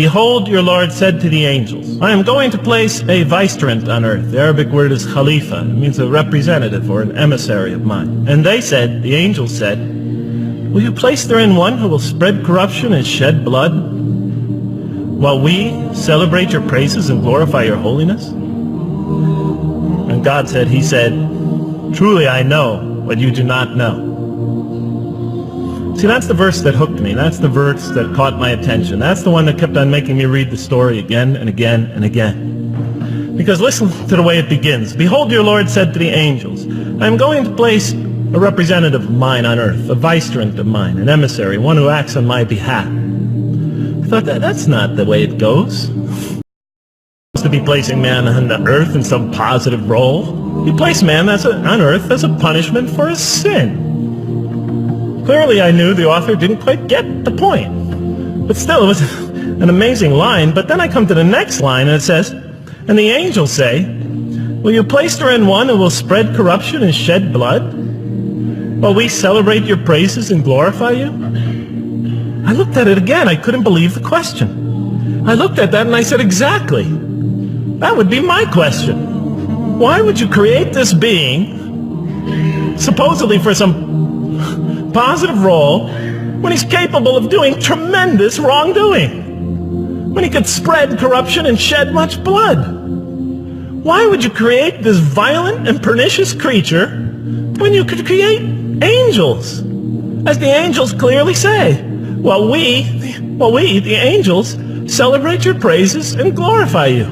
behold, your Lord said to the angels, I am going to place a vicegerent on earth. The Arabic word is khalifa. It means a representative or an emissary of mine. And they said, the angels said, will you place therein one who will spread corruption and shed blood, while we celebrate your praises and glorify your holiness? And God said, he said, truly I know what you do not know. See, that's the verse that hooked me. That's the verse that caught my attention. That's the one that kept on making me read the story again and again and again. Because listen to the way it begins. Behold, your Lord said to the angels, I am going to place a representative of mine on earth, a vicegerent of mine, an emissary, one who acts on my behalf. I thought, that's not the way it goes. To be placing man on the earth in some positive role. You place man on earth as a punishment for his sin. Clearly I knew the author didn't quite get the point. But still, it was an amazing line. But then I come to the next line and it says, and the angels say, will you place therein one who will spread corruption and shed blood, while we celebrate your praises and glorify you? I looked at it again. I couldn't believe the question. I looked at that and I said, exactly. That would be my question. Why would you create this being, supposedly for some positive role, when he's capable of doing tremendous wrongdoing? When he could spread corruption and shed much blood? Why would you create this violent and pernicious creature when you could create angels? As the angels clearly say, well, we, the angels, celebrate your praises and glorify you.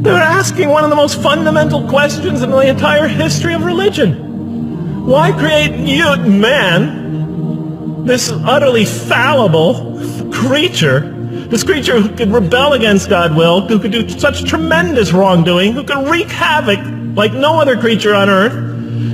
They were asking one of the most fundamental questions in the entire history of religion. Why create you, man, this utterly fallible creature, this creature who could rebel against God's will, who could do such tremendous wrongdoing, who could wreak havoc like no other creature on earth,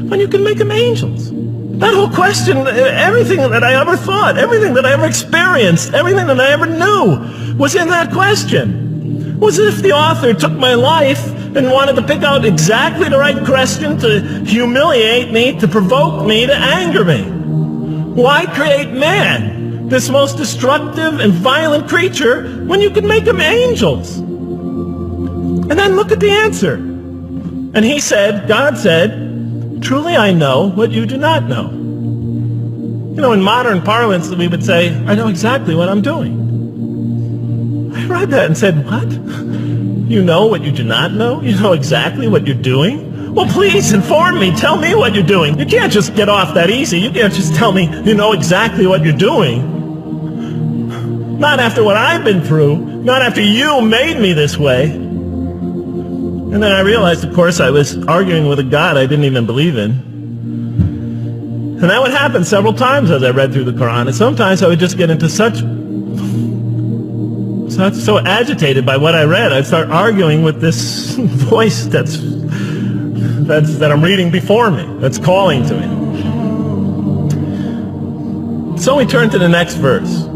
when you can make them angels? That whole question, everything that I ever thought, everything that I ever experienced, everything that I ever knew was in that question. Was as if the author took my life and wanted to pick out exactly the right question to humiliate me, to provoke me, to anger me. Why create man, this most destructive and violent creature, when you could make them angels? And then look at the answer. And he said, God said, truly I know what you do not know. You know, in modern parlance, we would say, I know exactly what I'm doing. I read that and said, what? You know what you do not know? You know exactly what you're doing? Well, please inform me. Tell me what you're doing. You can't just get off that easy. You can't just tell me you know exactly what you're doing. Not after what I've been through. Not after you made me this way. And then I realized, of course, I was arguing with a God I didn't even believe in. And that would happen several times as I read through the Quran. And sometimes I would just get into so agitated by what I read, I'd start arguing with this voice that I'm reading before me, that's calling to me. So we turn to the next verse.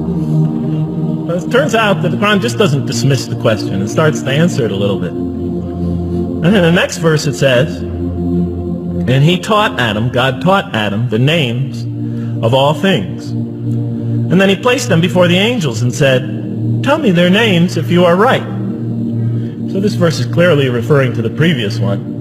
It turns out that the Quran just doesn't dismiss the question. It starts to answer it a little bit. And in the next verse it says, and he taught Adam, God taught Adam, the names of all things. And then he placed them before the angels and said, tell me their names if you are right. So this verse is clearly referring to the previous one.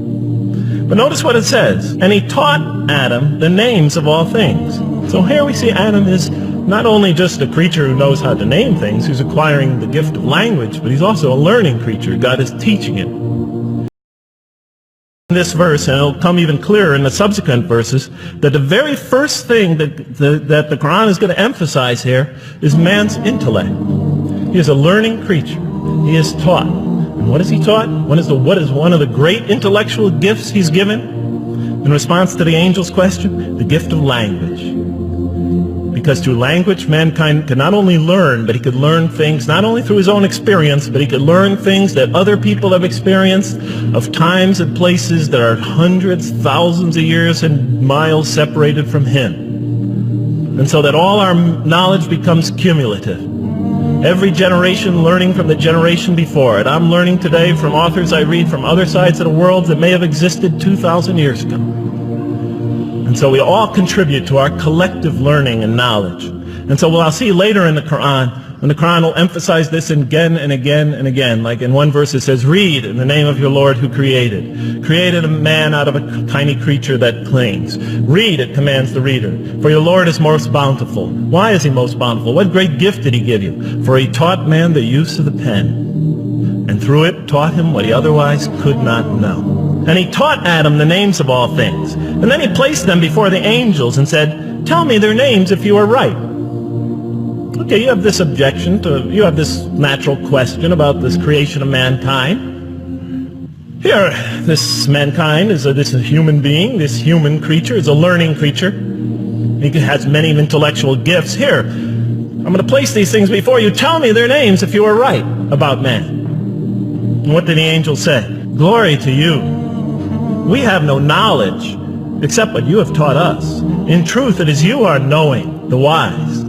But notice what it says. And he taught Adam the names of all things. So here we see Adam is not only just a creature who knows how to name things, who's acquiring the gift of language, but he's also a learning creature. God is teaching him. In this verse, and it'll come even clearer in the subsequent verses, that the very first thing that the Quran is going to emphasize here is man's intellect. He is a learning creature. He is taught. And what is he taught? What is one of the great intellectual gifts he's given? In response to the angel's question, the gift of language. Because through language, mankind can not only learn, but he could learn things not only through his own experience, but he could learn things that other people have experienced of times and places that are hundreds, thousands of years and miles separated from him. And so that all our knowledge becomes cumulative. Every generation learning from the generation before it. I'm learning today from authors I read from other sides of the world that may have existed 2,000 years ago. And so we all contribute to our collective learning and knowledge. And so I'll see later in the Quran And the Quran will emphasize this again and again and again. Like in one verse it says, read in the name of your Lord who created a man out of a tiny creature that clings. Read, it commands the reader. For your Lord is most bountiful. Why is he most bountiful? What great gift did he give you? For he taught man the use of the pen, and through it taught him what he otherwise could not know. And he taught Adam the names of all things. And then he placed them before the angels and said, tell me their names if you are right. Okay, you have this objection you have this natural question about this creation of mankind. Here, this mankind is this human being, this human creature is a learning creature. He has many intellectual gifts. Here, I'm going to place these things before you. Tell me their names if you are right about man. And what did the angel say? Glory to you. We have no knowledge except what you have taught us. In truth, it is you are knowing, the wise.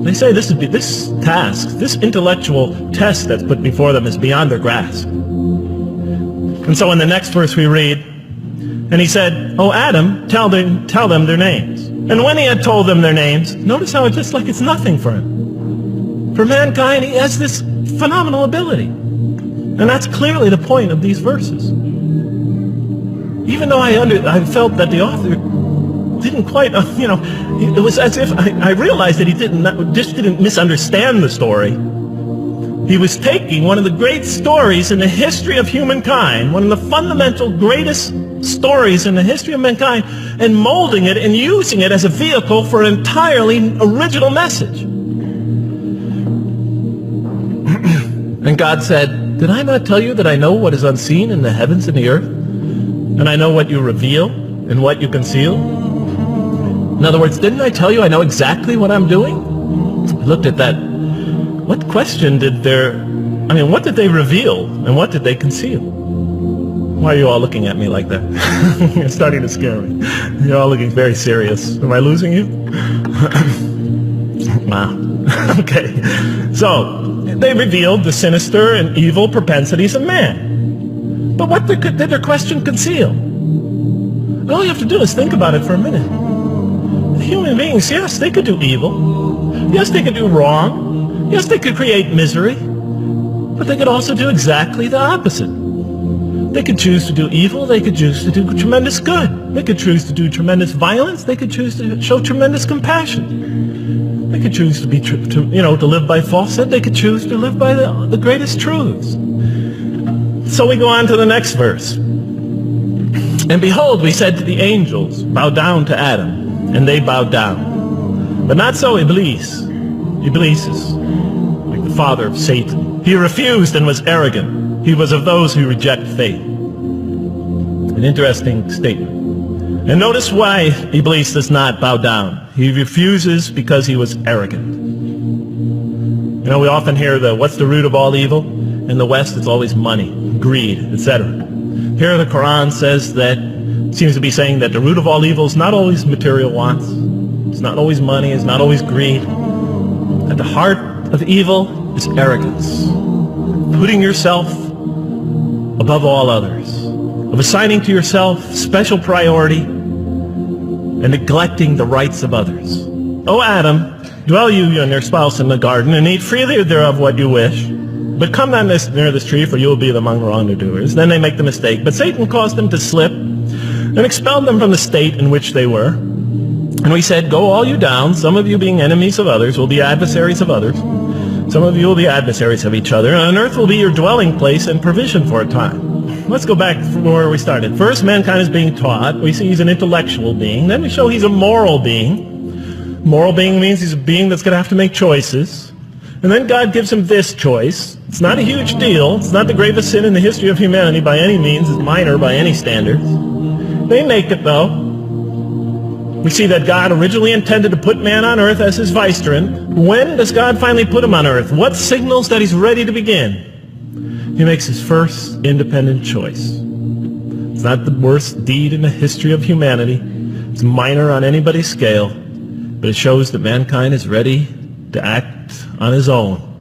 They say this task, this intellectual test that's put before them is beyond their grasp. And so in the next verse we read, and he said, oh Adam, tell them their names. And when he had told them their names, notice how it's just like it's nothing for him. For mankind, he has this phenomenal ability. And that's clearly the point of these verses. Even though I felt that the author didn't quite, it was as if I realized that he didn't misunderstand the story. He was taking one of the great stories in the history of humankind, one of the fundamental greatest stories in the history of mankind, and molding it and using it as a vehicle for an entirely original message. And God said, did I not tell you that I know what is unseen in the heavens and the earth? And I know what you reveal and what you conceal? In other words, didn't I tell you I know exactly what I'm doing? I looked at that. What question what did they reveal and what did they conceal? Why are you all looking at me like that? You're starting to scare me. You're all looking very serious. Am I losing you? Wow. Okay. So, they revealed the sinister and evil propensities of man. But what did their question conceal? All you have to do is think about it for a minute. Human beings, yes, they could do evil. Yes, they could do wrong. Yes, they could create misery. But they could also do exactly the opposite. They could choose to do evil. They could choose to do tremendous good. They could choose to do tremendous violence. They could choose to show tremendous compassion. They could choose to live by falsehood. They could choose to live by the greatest truths. So we go on to the next verse. And behold, we said to the angels, bow down to Adam. And they bowed down. But not so Iblis. Iblis is like the father of Satan. He refused and was arrogant. He was of those who reject faith. An interesting statement. And notice why Iblis does not bow down. He refuses because he was arrogant. We often hear what's the root of all evil? In the West, it's always money, greed, etc. Here the Quran says seems to be saying that the root of all evil is not always material wants. It's not always money. It's not always greed. At the heart of evil is arrogance. Putting yourself above all others. Of assigning to yourself special priority and neglecting the rights of others. O Adam, dwell you and your spouse in the garden and eat freely thereof what you wish. But come not near this tree, for you will be among the wrongdoers. Then they make the mistake. But Satan caused them to slip and expelled them from the state in which they were. And we said, go all you down, some of you being enemies of others will be adversaries of others. Some of you will be adversaries of each other, and on earth will be your dwelling place and provision for a time. Let's go back from where we started. First, mankind is being taught. We see he's an intellectual being. Then we show he's a moral being. Moral being means he's a being that's going to have to make choices. And then God gives him this choice. It's not a huge deal. It's not the gravest sin in the history of humanity by any means. It's minor by any standards. They make it, though. We see that God originally intended to put man on earth as his vicegerent. When does God finally put him on earth? What signals that he's ready to begin? He makes his first independent choice. It's not the worst deed in the history of humanity. It's minor on anybody's scale. But it shows that mankind is ready to act on his own.